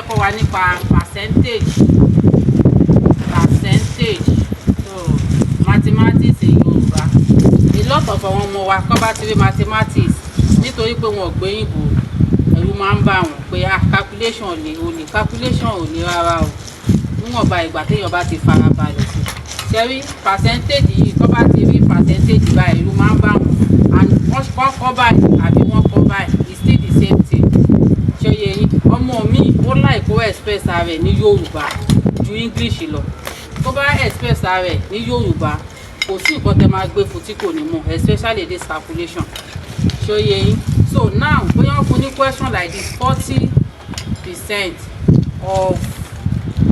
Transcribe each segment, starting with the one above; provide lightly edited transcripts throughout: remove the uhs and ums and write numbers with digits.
kọ́ wa nípa percentage. So mathematics in Yorùbá. A lot of àwọn ọmọ wa kọ́ bá ti rí mathematics nítorí pé wọn ò gbé yìnbó ẹ̀rù máa ń bà wọ́n pé calculation ò ní rárá o níwọ̀nba ìgbà téèyàn bá ti fara balẹ̀ sí ṣẹ́rí percentage yìí kọ́ bá ti rí percentage báyìí ẹ̀rù máa ń bà wọ́n and wọ́n kọ́ báyìí àbí wọ́n kọ́ báyìí it's still the same thing ṣòye yín ọmọ mi ó láì kó express rẹ̀ ní Yorùbá ju English lọ tó bá express rẹ̀ ní Yorùbá kò sí nǹkan tẹ́ máa gbé fún tí kò ní mọ̀ especially this calculation ṣòye yín. So now bóyá wọ́n fún ní question like this 40% of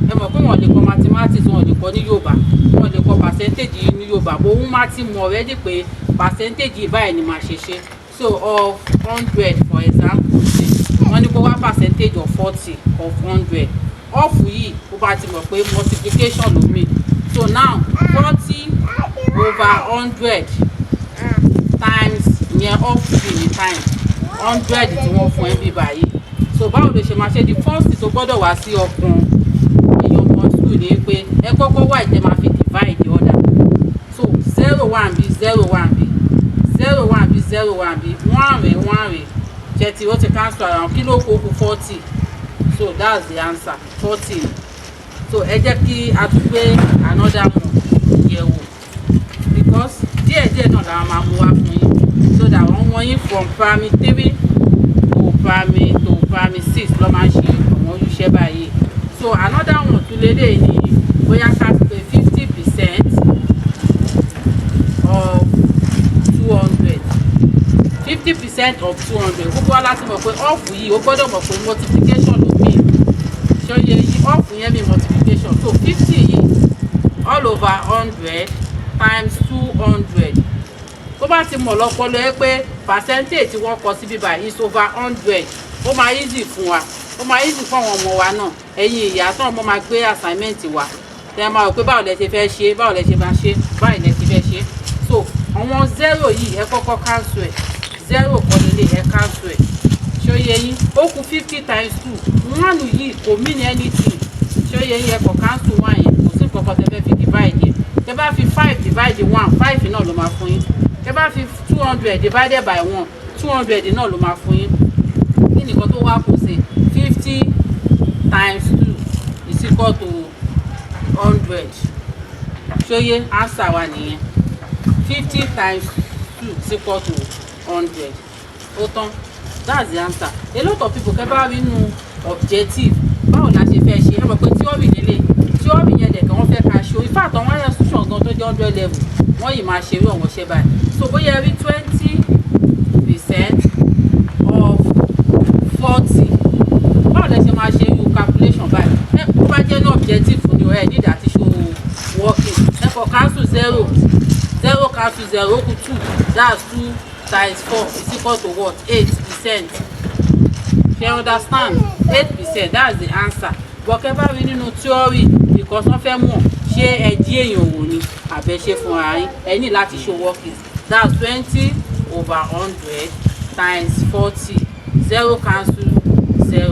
ẹ mọ̀ pé wọ́n lè kọ mathematics wọ́n lè kọ ní Yorùbá wọ́n lè kọ percentage yìí ní Yorùbá bó wọ́n máa ti mọ̀ already pé percentage yìí báyìí ni màá ṣe ṣe so of 100 for example wọ́n ní kó wá percentage of 40 of 100 off yìí ó bá ti mọ̀ pé multiplication ló mi so now 40 over 100 times yẹn off ní time 100 tí wọ́n fún ẹ bí báyìí so báwo ló ṣe máa ṣe the first thing tó gbọ́dọ̀ wá sí ọkàn èèyàn ọmọ school ni pé ẹ kọ́kọ́ wá ìtẹ́ máa fi divide the order so 0 1 bí 0 1 bí 0 1 bí 0 1 bí 1 rẹ̀ ṣe tí ó ti cancel around kí ló kó kù 40 so that's the answer 40 so ẹ jẹ́ kí a tún gbé another one yẹ̀wò because díẹ̀díẹ̀ náà làwọn máa mú wá fún yín so that wọ́n wọ́n yín from primary 3 to primary 6 lọ́ máa ń ṣe àwọn olùṣẹ́ báyìí so another one tún lélẹ̀ ní bóyá ká pé 50% of 200 50% of 200 gbogbo wa láti mọ̀ pé off yìí ó gbọ́dọ̀ mọ̀ pé multiplication ló pè ṣọyẹ yìí off yẹn bí multiplication so 50 yìí all over 100 times 200 tó bá ti mọ̀ lọ́pọ̀lọ́ ẹ pé percentage tí wọ́n kọ sí bíbá is over 100 ó máa easy fún wa ó máa easy fún àwọn ọmọ wa náà ẹ̀yin ìyá tán ọmọ máa gbé assignment wa tẹ́ ẹ máa rò pé báwo lẹ ṣe fẹ́ ṣe báwo lẹ ṣe máa ṣe báyìí lẹ ti fẹ́ ṣe so àwọn 0 yìí ẹ kọ́kọ́ cancel ẹ̀ 0 kọ́ nílé ẹ cancel ẹ̀ ṣóyẹ yín ó kù 50 times 2 1 yìí kò mean anything ṣóyẹ yín ẹ kọ́ cancel 1 yẹn kò sí nǹkan kan tẹ́ fẹ́ fi divide yẹn tẹ́ bá fi 5 divide 1 5 náà ló máa fún yín tẹ́ bá fi 200 divided by 1 200 náà ló máa fún yín kí nìkan tó wá kù sí 50 times 2 is equal to 100 ṣóyẹ answer wa nìyẹn 50 times 2 is equal to 100 ó tán that's the answer a lot of people kẹ́ bá rí inú objective báwo la ṣe fẹ́ ṣe ẹ mọ̀ pé theory lélẹ̀ theory yẹn dẹ̀ kí wọ́n fẹ́ ka ṣe o in fact àwọn institution gan tó jẹ́ 100 level wọ́n yìí máa ṣe irú ọ̀wọ́n ṣe báyìí so bóyá rí 20% of 40 báwo lẹ ṣe máa ṣe irú calculation báyìí ẹ kó bá jẹ́ ní objective ni ẹ need àti show working ẹ kọ cancel 0 cancel 0 ó kù 2 that's 2 times 4 is equal to what 8%. You understand 8% that's the answer but kẹ́ bá rí nínú theory because wọ́n fẹ́ mọ̀ ṣé ẹ̀dí èèyàn wò ni àbẹ̀ ṣe fún ara yín ẹ ní láti show working that's 20 over 100 times 40 0 cancel 0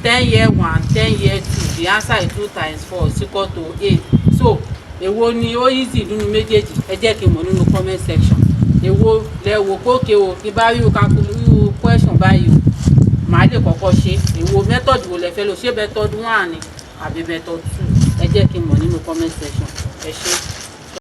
10 year 1 10 year 2 the answer is 2 times 4 is equal to 8 so èwo ni ó easy nínú méjèèjì ẹ jẹ́ kí n mọ̀ nínú comment section èwo lẹ wò kókè o kí bá rí o calculate question báyìí o màá lè kọ́kọ́ ṣe èwo method wo lẹ fẹ́ lò ṣé method 1 ni àbí method 2 ẹ jẹ́ kí n mọ̀ nínú comment section ẹ ṣé.